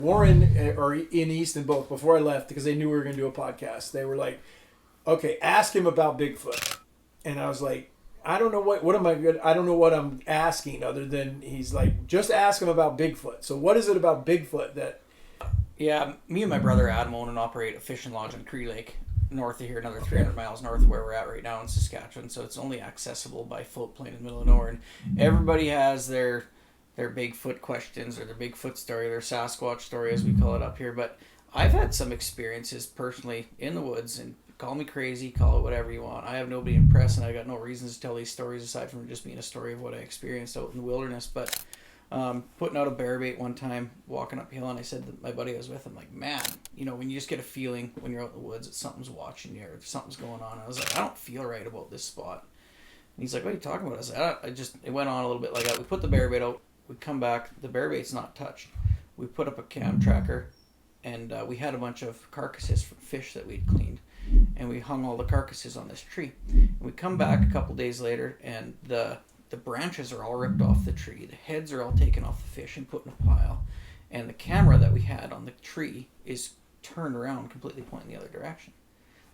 Warren or in Easton both before I left because they knew we were going to do a podcast. They were like, "Okay, ask him about Bigfoot," and I was like, "I don't know what am I good? I don't know what I'm asking other than he's like, just ask him about Bigfoot." So what is it about Bigfoot that? Yeah, me and my brother Adam own and operate a fishing lodge in Cree Lake, north of here, another 300 miles north of where we're at right now in Saskatchewan. So it's only accessible by float plane in the middle of nowhere. And everybody has their Bigfoot questions or their Bigfoot story, their Sasquatch story as we call it up here. But I've had some experiences personally in the woods, and call me crazy, call it whatever you want. I have nobody impressed, and I got no reasons to tell these stories aside from just being a story of what I experienced out in the wilderness. But putting out a bear bait one time, walking uphill, and I said to my buddy I was with, I'm like, man, when you just get a feeling when you're out in the woods that something's watching you or something's going on. I was like, I don't feel right about this spot. And he's like, what are you talking about? I was like, it went on a little bit like that. We put the bear bait out, we come back, the bear bait's not touched. We put up a cam tracker, and we had a bunch of carcasses from fish that we'd cleaned, and we hung all the carcasses on this tree. And we come back a couple days later, and the branches are all ripped off the tree. The heads are all taken off the fish and put in a pile. And the camera that we had on the tree is turned around, completely pointing the other direction.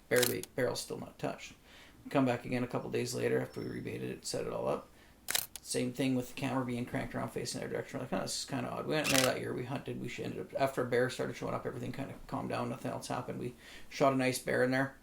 Bear bait barrel's still not touched. We come back again a couple days later after we rebaited it, set it all up. Same thing with the camera being cranked around facing their direction. We're like, oh, this is kind of odd. We went in there that year. We hunted. We ended up, after a bear started showing up, everything kind of calmed down. Nothing else happened. We shot a nice bear in there.